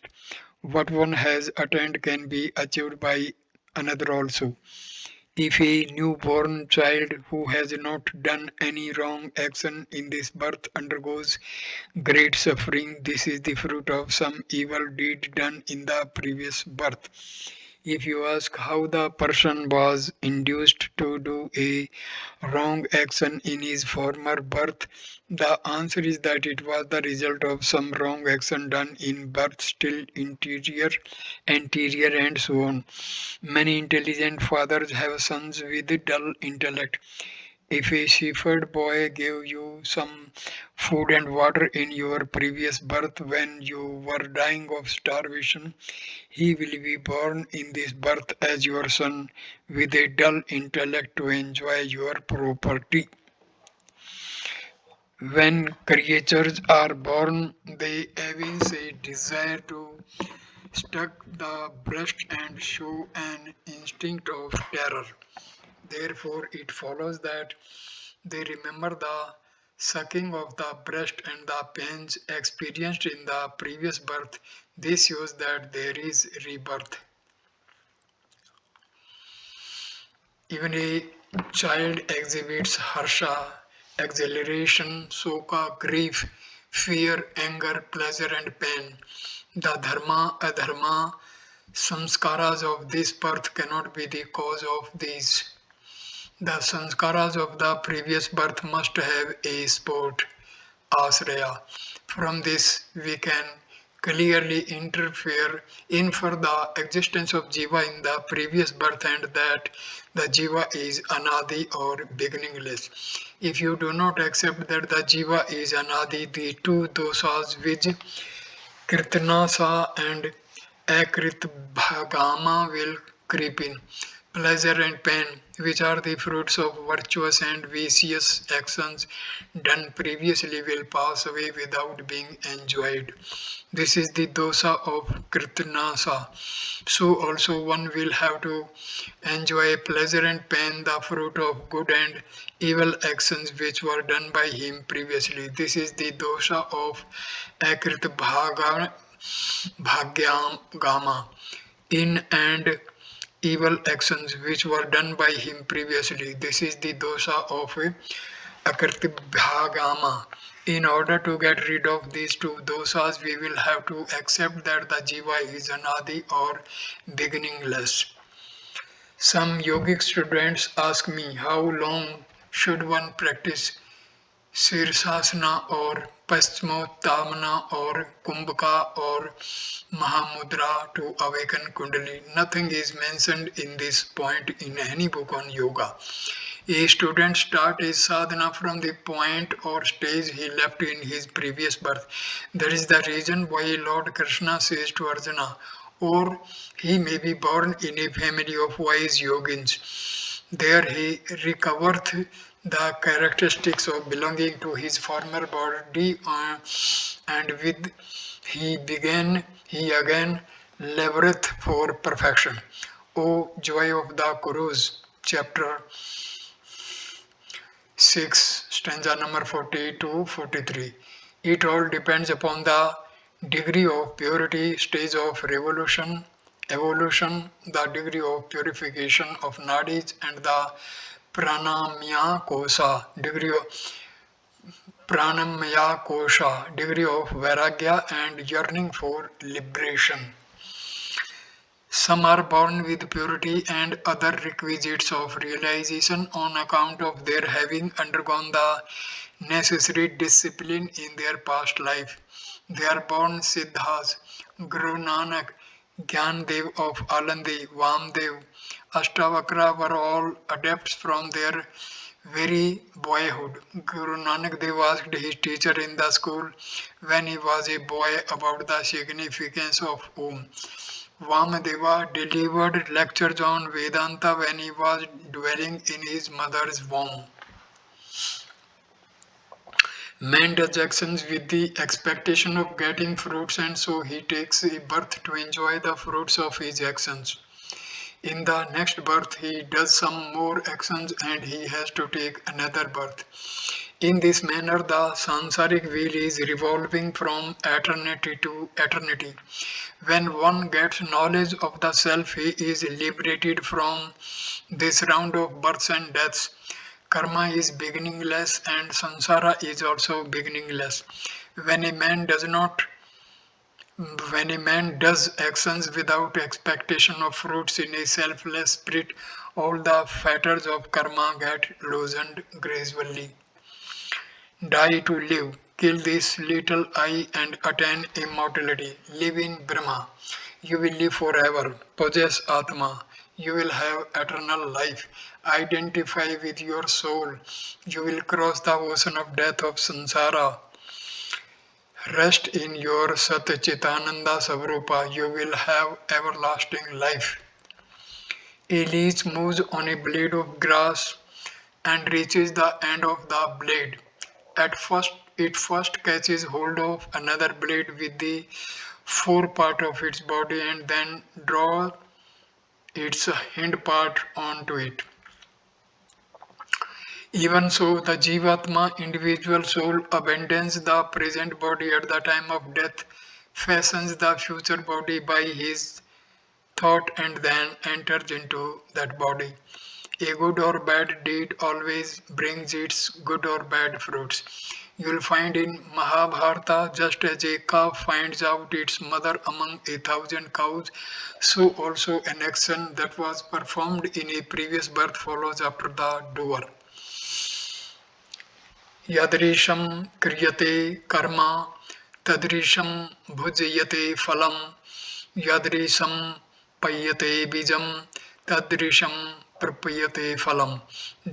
What one has attained can be achieved by another also. If a newborn child who has not done any wrong action in this birth undergoes great suffering, this is the fruit of some evil deed done in the previous birth. If you ask how the person was induced to do a wrong action in his former birth, the answer is that it was the result of some wrong action done in birth still anterior, and so on. Many intelligent fathers have sons with dull intellect. If a shepherd boy gave you some food and water in your previous birth when you were dying of starvation, he will be born in this birth as your son with a dull intellect to enjoy your property. When creatures are born, they evince a desire to struck the breast and show an instinct of terror. Therefore, it follows that they remember the sucking of the breast and the pains experienced in the previous birth. This shows that there is rebirth. Even a child exhibits harsha, exhilaration, soka, grief, fear, anger, pleasure, and pain. The dharma, adharma, samskaras of this birth cannot be the cause of these. The sanskaras of the previous birth must have a sport, asraya. From this, we can clearly infer the existence of jiva in the previous birth and that the jiva is anadi or beginningless. If you do not accept that the jiva is anadi, the two dosas which Kirtanasa and Akritbhagama will creep in. Pleasure and pain, which are the fruits of virtuous and vicious actions done previously, will pass away without being enjoyed. This is the dosa of Kirtanasa. So also one will have to enjoy pleasure and pain, the fruit of good and evil actions which were done by him previously. This is the dosha of Akritbhagama Bhagyam in and evil actions which were done by him previously. This is the dosha of Akartibhagama. In order to get rid of these two dosas, we will have to accept that the jiva is anadi or beginningless. Some yogic students ask me how long should one practice Sirsasana or Paschimottanasana or Kumbhaka or Mahamudra to awaken Kundalini. Nothing is mentioned in this point in any book on yoga. A student starts his sadhana from the point or stage he left in his previous birth. That is the reason why Lord Krishna says to Arjuna, or he may be born in a family of wise yogins. There he recovereth the characteristics of belonging to his former body and with he again laboureth for perfection. O joy of the Kurus, chapter 6, stanza number 40 to 43. It all depends upon the degree of purity, stage of evolution, the degree of purification of nadis, and the pranamya kosha, degree of vairagya and yearning for liberation. Some are born with purity and other requisites of realization on account of their having undergone the necessary discipline in their past life. They are born Siddhas. Guru Nanak Gyandev of Alandi, Vamdev, Ashtavakra were all adepts from their very boyhood. Guru Nanak Dev asked his teacher in the school when he was a boy about the significance of Om. Vamadeva delivered lectures on Vedanta when he was dwelling in his mother's womb. Man does actions with the expectation of getting fruits, and so he takes a birth to enjoy the fruits of his actions. In the next birth, he does some more actions and he has to take another birth. In this manner, the sansaric wheel is revolving from eternity to eternity. When one gets knowledge of the self, he is liberated from this round of births and deaths. Karma is beginningless and samsara is also beginningless. When a man does not when a man does actions without expectation of fruits in a selfless spirit, all the fetters of karma get loosened gradually. Die to live. Kill this little I and attain immortality. Live in Brahma. You will live forever. Possess Atman. You will have eternal life. Identify with your soul. You will cross the ocean of death of samsara. Rest in your Sat Chitananda Savrupa. You will have everlasting life. A leech moves on a blade of grass and reaches the end of the blade. At first, it first catches hold of another blade with the fore part of its body and then draws its hind part onto it. Even so, the Jivatma individual soul abandons the present body at the time of death, fashions the future body by his thought, and then enters into that body. A good or bad deed always brings its good or bad fruits. You'll find in Mahabharata, just as a calf finds out its mother among 1,000 cows, so also an action that was performed in a previous birth follows after the doer. Yadrisham kriyate karma, tadrisham bhujyate phalam, yadrisham payate bijam, tadrisham prapayate phalam.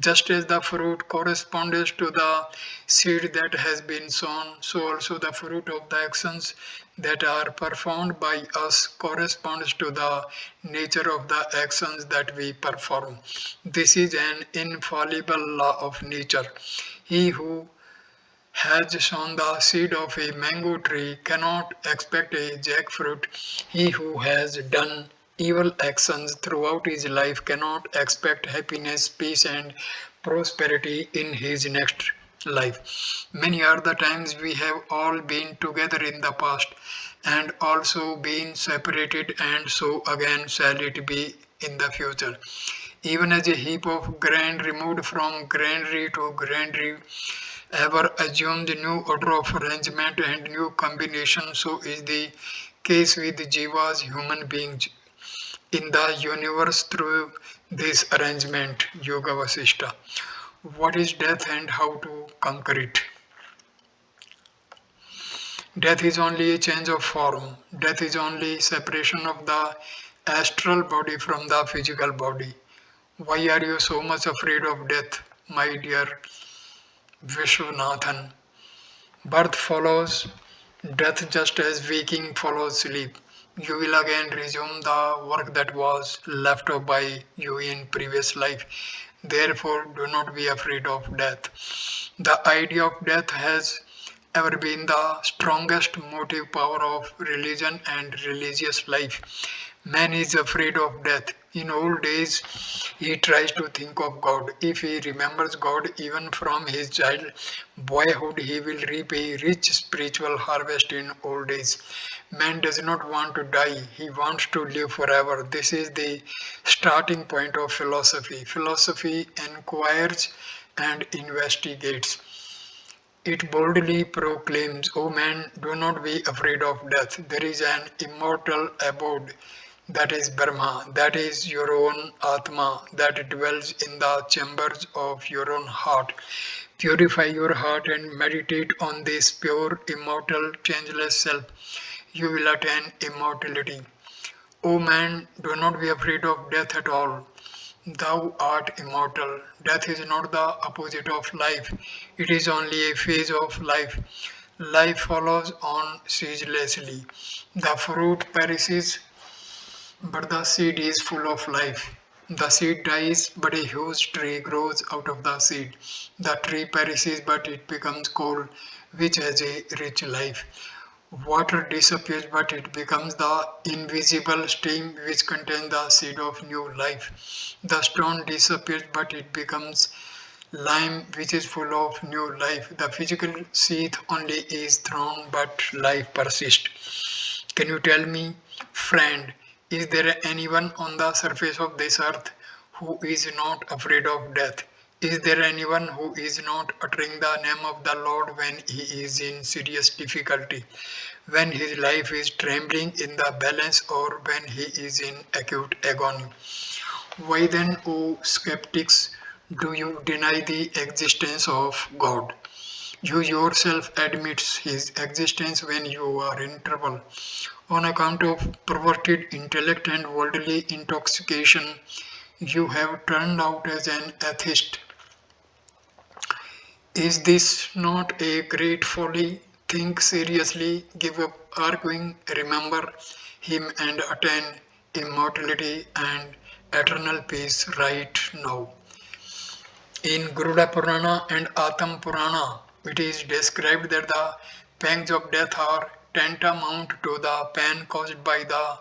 Just as the fruit corresponds to the seed that has been sown, so also the fruit of the actions that are performed by us corresponds to the nature of the actions that we perform. This is an infallible law of nature. He who has sown the seed of a mango tree cannot expect a jackfruit. He who has done evil actions throughout his life cannot expect happiness, peace, and prosperity in his next life. Many are the times we have all been together in the past and also been separated, and so again shall it be in the future. Even as a heap of grain removed from granary to granary ever assumes new order of arrangement and new combination, so is the case with jivas, human beings, in the universe through this arrangement. Yoga Vasishta. What is death and how to conquer it? Death is only a change of form. Death is only separation of the astral body from the physical body. Why are you so much afraid of death, my dear Vishwanathan? Birth follows death just as waking follows sleep. You will again resume the work that was left off by you in previous life. Therefore, do not be afraid of death. The idea of death has ever been the strongest motive power of religion and religious life. Man is afraid of death. In old days, he tries to think of God. If he remembers God even from his child boyhood, he will reap a rich spiritual harvest in old age. Man does not want to die, he wants to live forever. This is the starting point of philosophy. Philosophy inquires and investigates. It boldly proclaims, O man, do not be afraid of death. There is an immortal abode, that is Brahma, that is your own Atma, that dwells in the chambers of your own heart. Purify your heart and meditate on this pure, immortal, changeless self. You will attain immortality. O man, do not be afraid of death at all. Thou art immortal. Death is not the opposite of life, it is only a phase of life. Life follows on ceaselessly. The fruit perishes, but the seed is full of life. The seed dies, but a huge tree grows out of the seed. The tree perishes, but it becomes coal, which has a rich life. Water disappears, but it becomes the invisible stream which contains the seed of new life. The stone disappears, but it becomes lime which is full of new life. The physical seed only is thrown, but life persists. Can you tell me, friend, is there anyone on the surface of this earth who is not afraid of death? Is there anyone who is not uttering the name of the Lord when he is in serious difficulty, when his life is trembling in the balance, or when he is in acute agony? Why then, O skeptics, do you deny the existence of God? You yourself admits his existence when you are in trouble. On account of perverted intellect and worldly intoxication, you have turned out as an atheist. Is this not a great folly? Think seriously, give up arguing, remember him and attain immortality and eternal peace right now. In Garuda Purana and Atam Purana, it is described that the pangs of death are tantamount to the pain caused by the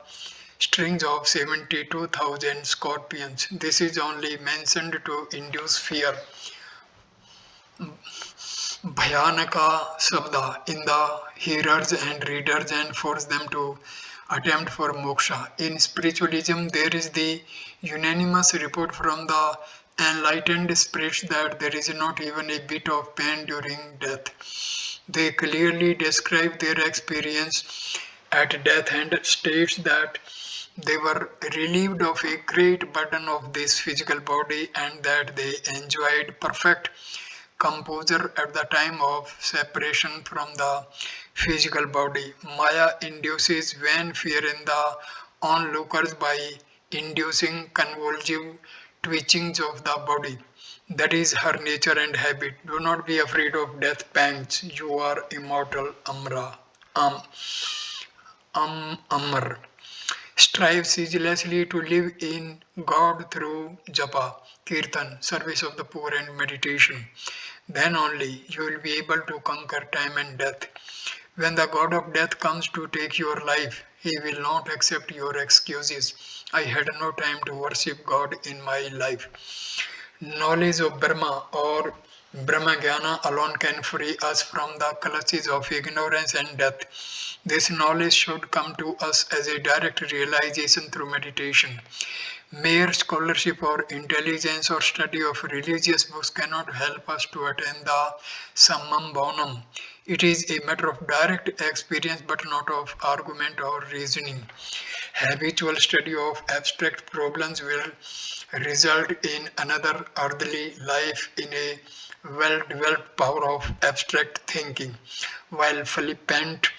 stings of 72,000 scorpions. This is only mentioned to induce fear. Bhayanaka Sabda in the hearers and readers and force them to attempt for moksha. In spiritualism, there is the unanimous report from the enlightened spirits that there is not even a bit of pain during death. They clearly describe their experience at death and states that they were relieved of a great burden of this physical body and that they enjoyed perfect composure at the time of separation from the physical body. Maya induces vain fear in the onlookers by inducing convulsive twitchings of the body. That is her nature and habit. Do not be afraid of death pangs. You are immortal, Amra. Um, Amr. Strive ceaselessly to live in God through japa, kirtan, service of the poor and meditation. Then only you will be able to conquer time and death. When the God of death comes to take your life, he will not accept your excuses. I had no time to worship God in my life. Knowledge of Brahma or Brahmagana alone can free us from the clutches of ignorance and death. This knowledge should come to us as a direct realization through meditation. Mere scholarship or intelligence or study of religious books cannot help us to attain the summum bonum. It is a matter of direct experience but not of argument or reasoning. Habitual study of abstract problems will result in another earthly life in a well developed power of abstract thinking, while flippant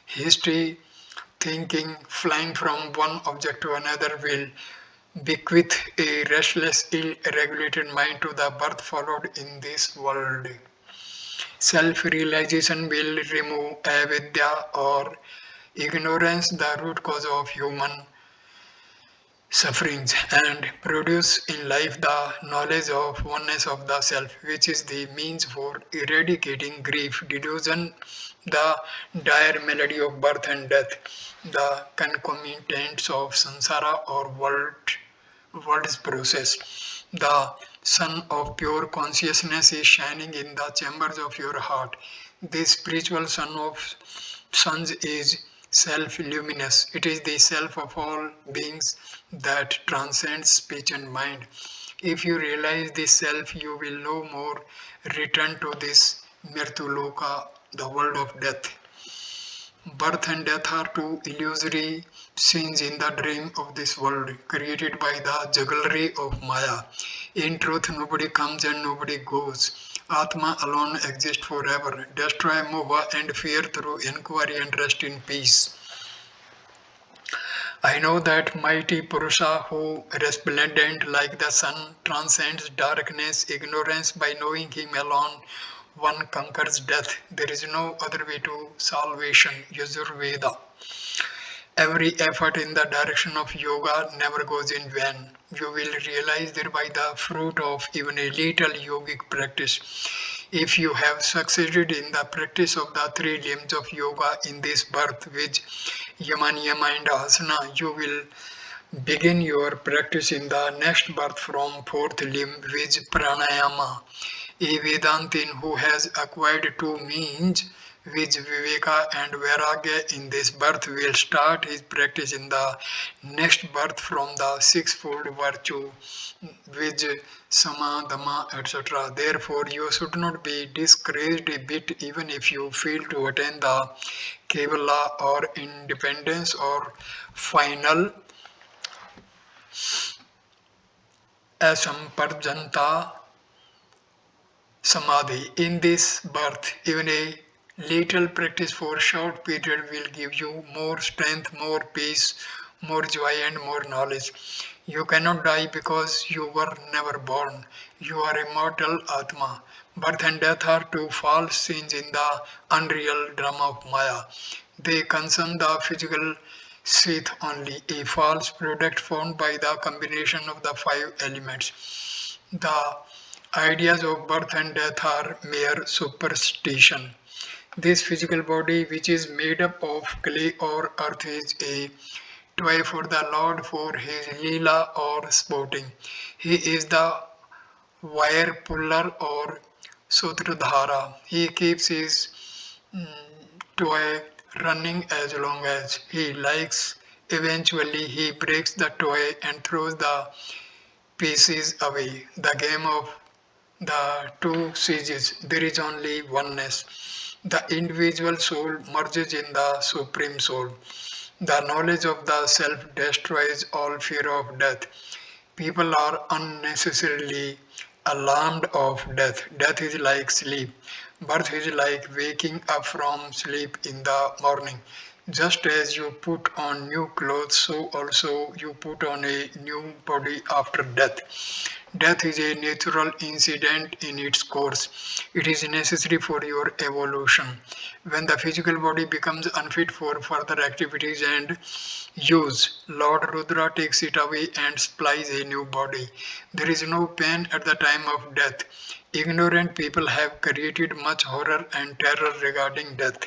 history thinking flying from one object to another will bequeath a restless, ill-regulated mind to the birth followed in this world. Self-realization will remove avidya or ignorance, the root cause of human sufferings, and produce in life the knowledge of oneness of the self, which is the means for eradicating grief, delusion, the dire melody of birth and death, the concomitants of samsara or world's process. The sun of pure consciousness is shining in the chambers of your heart. This spiritual sun of suns is self-luminous. It is the self of all beings that transcends speech and mind. If you realize this self, you will no more return to this Mirtuloka, the world of death. Birth and death are two illusory scenes in the dream of this world, created by the jugglery of Maya. In truth, nobody comes and nobody goes. Atma alone exists forever. Destroy moha and fear through inquiry and rest in peace. I know that mighty Purusha who resplendent like the sun transcends darkness, ignorance by knowing him alone. One conquers death. There is no other way to salvation. Yajurveda. Every effort in the direction of yoga never goes in vain. You will realize thereby the fruit of even a little yogic practice. If you have succeeded in the practice of the three limbs of yoga in this birth, which Yama, Niyama and Asana, you will begin your practice in the next birth from fourth limb, which Pranayama. A Vedantin who has acquired two means, which Viveka and Vairagya in this birth, will start his practice in the next birth from the sixfold virtue, which Sama, Dhamma, etc. Therefore, you should not be discouraged a bit even if you fail to attain the Kevala or independence or final asamparjanta samadhi. In this birth, even a little practice for a short period will give you more strength, more peace, more joy, and more knowledge. You cannot die because you were never born. You are immortal Atma. Birth and death are two false scenes in the unreal drama of Maya. They concern the physical sheath only, a false product formed by the combination of the five elements. The ideas of birth and death are mere superstition. This physical body, which is made up of clay or earth, is a toy for the Lord for his Leela or sporting. He is the wire puller or Sutradhara. He keeps his toy running as long as he likes. Eventually, he breaks the toy and throws the pieces away. The game of the two ceases. There is only oneness. The individual soul merges in the supreme soul. The knowledge of the self destroys all fear of death. People are unnecessarily alarmed of death. Death is like sleep. Birth is like waking up from sleep in the morning. Just as you put on new clothes, so also you put on a new body after death. Death is a natural incident in its course. It is necessary for your evolution. When the physical body becomes unfit for further activities and use, Lord Rudra takes it away and supplies a new body. There is no pain at the time of death. Ignorant people have created much horror and terror regarding death.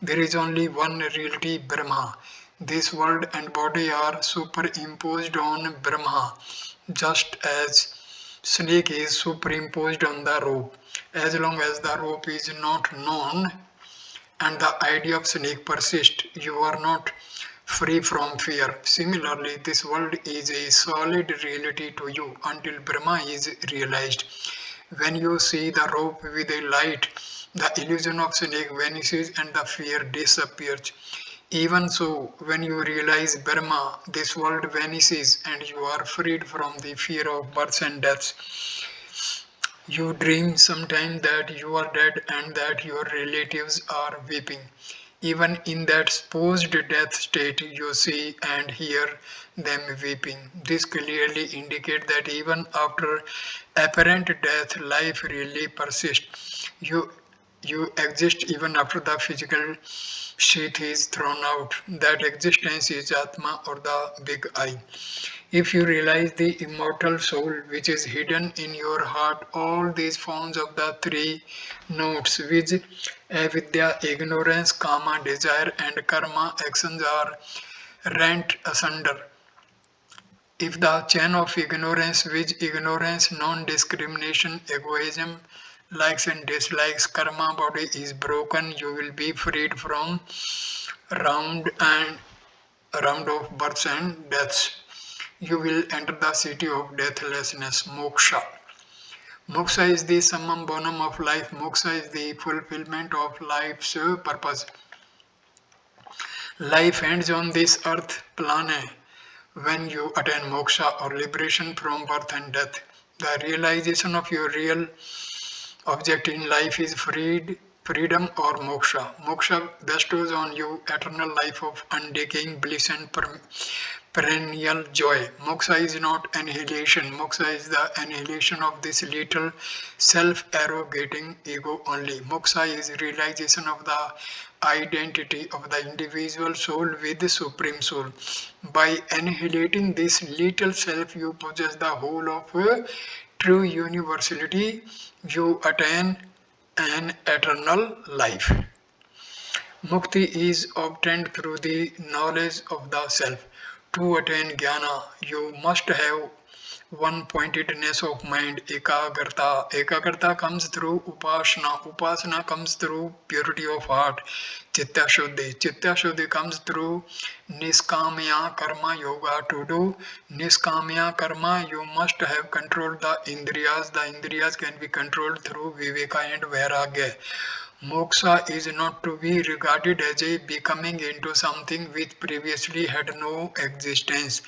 There is only one reality, Brahma. This world and body are superimposed on Brahma, just as snake is superimposed on the rope. As long as the rope is not known and the idea of snake persists, you are not free from fear. Similarly, this world is a solid reality to you until Brahma is realized. When you see the rope with a light, the illusion of snake vanishes and the fear disappears. Even so, when you realize Brahma, this world vanishes and you are freed from the fear of births and deaths. You dream sometimes that you are dead and that your relatives are weeping. Even in that supposed death state, you see and hear them weeping. This clearly indicates that even after apparent death, life really persists. You exist even after the physical sheath is thrown out. That existence is Atma or the big I. If you realize the immortal soul which is hidden in your heart, all these forms of the three notes, which avidya, ignorance, kama, desire, and karma, actions are rent asunder. If the chain of ignorance, which ignorance, non-discrimination, egoism, likes and dislikes, karma body is broken, you will be freed from round and round of births and deaths. You will enter the city of deathlessness, moksha. Moksha is the summum bonum of life. Moksha is the fulfillment of life's purpose. Life ends on this earth plane when you attain moksha or liberation from birth and death. The realization of your real object in life is freed freedom or moksha. Moksha bestows on you eternal life of undecaying bliss and perennial joy. Moksha is not annihilation. Moksha is the annihilation of this little self-arrogating ego only. Moksha is realization of the identity of the individual soul with the supreme soul. By annihilating this little self, you possess the whole of true universality. You attain an eternal life. Mukti is obtained through the knowledge of the self. To attain jnana, you must have one pointedness of mind, ekagarta. Ekagarta comes through upasana. Upasana comes through purity of heart, chitta shuddhi. Chitta shuddhi comes through niskamya karma yoga. To do niskamya karma, you must have controlled the indriyas. The indriyas can be controlled through viveka and vairagya. Moksha is not to be regarded as a becoming into something which previously had no existence.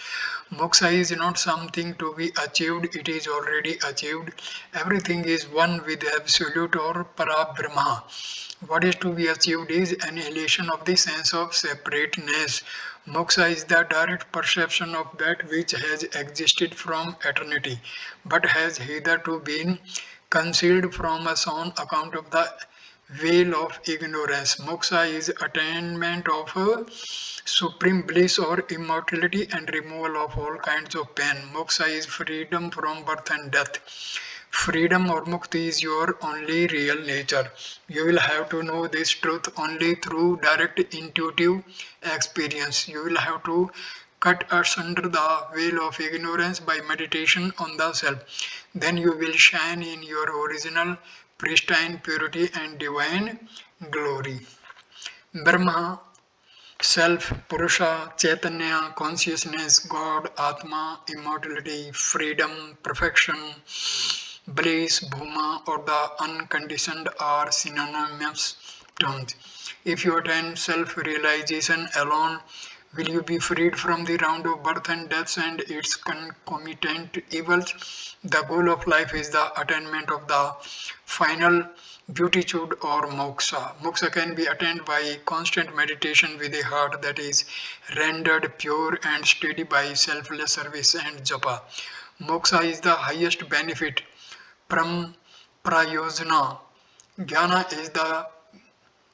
Moksha is not something to be achieved, it is already achieved. Everything is one with Absolute or Para Brahma. What is to be achieved is annihilation of the sense of separateness. Moksha is the direct perception of that which has existed from eternity, but has hitherto been concealed from us on account of the veil of ignorance. Moksha is attainment of supreme bliss or immortality and removal of all kinds of pain. Moksha is freedom from birth and death. Freedom or mukti is your only real nature. You will have to know this truth only through direct intuitive experience. You will have to cut asunder the veil of ignorance by meditation on the self. Then you will shine in your original pristine purity and divine glory. Brahma, self, Purusha, Chaitanya, consciousness, God, Atma, immortality, freedom, perfection, bliss, Bhuma, or the unconditioned are synonymous terms. If you attain self realization alone, will you be freed from the round of birth and death and its concomitant evils? The goal of life is the attainment of the final beatitude or moksha. Moksha can be attained by constant meditation with a heart that is rendered pure and steady by selfless service and japa. Moksha is the highest benefit from prayojana. Jnana is the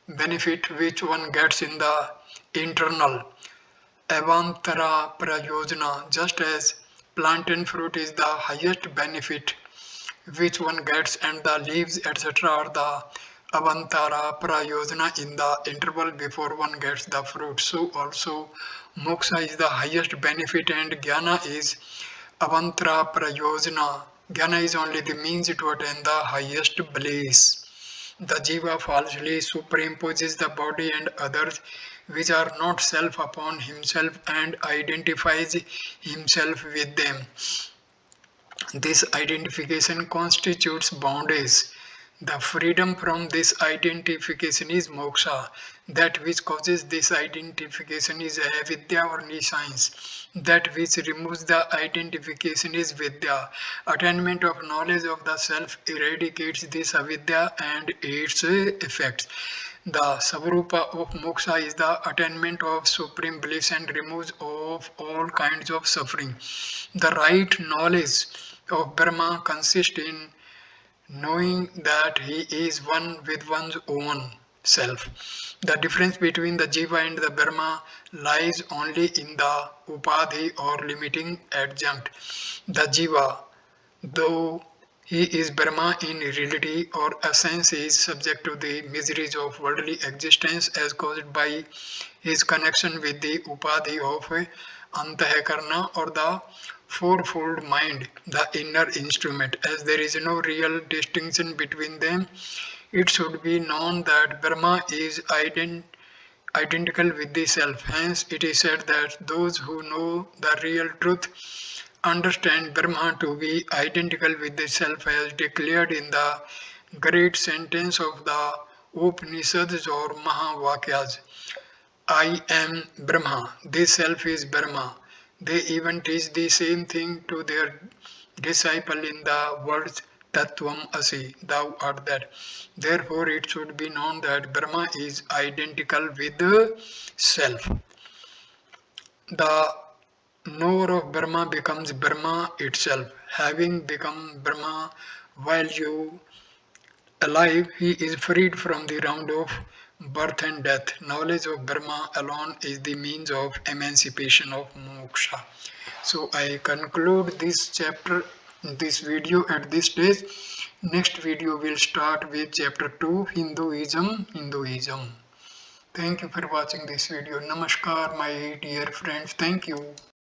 benefit which one gets in the internal. Avantara prayojana, just as plantain fruit is the highest benefit which one gets and the leaves etc. are the avantara prayojana in the interval before one gets the fruit. So also moksha is the highest benefit and jnana is avantara prayojana. Jnana is only the means to attain the highest bliss. The jiva falsely superimposes the body and others which are not self upon himself and identifies himself with them. This identification constitutes bondage. The freedom from this identification is moksha. That which causes this identification is avidya or nescience. That which removes the identification is vidya. Attainment of knowledge of the self eradicates this avidya and its effects. The Savrupa of moksha is the attainment of supreme bliss and removes of all kinds of suffering. The right knowledge of Brahma consists in knowing that he is one with one's own self. The difference between the jiva and the Brahma lies only in the upadhi or limiting adjunct. The jiva, though he is Brahma in reality or essence, is subject to the miseries of worldly existence as caused by his connection with the upadhi of antahakarna or the fourfold mind, the inner instrument. As there is no real distinction between them, it should be known that Brahma is identical with the self. Hence, it is said that those who know the real truth understand Brahma to be identical with the self as declared in the great sentence of the Upanishads or Mahavakyas. I am Brahma, this self is Brahma. They even teach the same thing to their disciple in the words Tattvam asi, thou art that. Therefore, it should be known that Brahma is identical with self. The knower of Brahma becomes Brahma itself. Having become Brahma while you alive, he is freed from the round of birth and death. Knowledge of Brahma alone is the means of emancipation of moksha. So I conclude this chapter, this video at this stage. Next video will start with chapter 2, Hinduism. Thank you for watching this video. Namaskar, my dear friends. Thank you.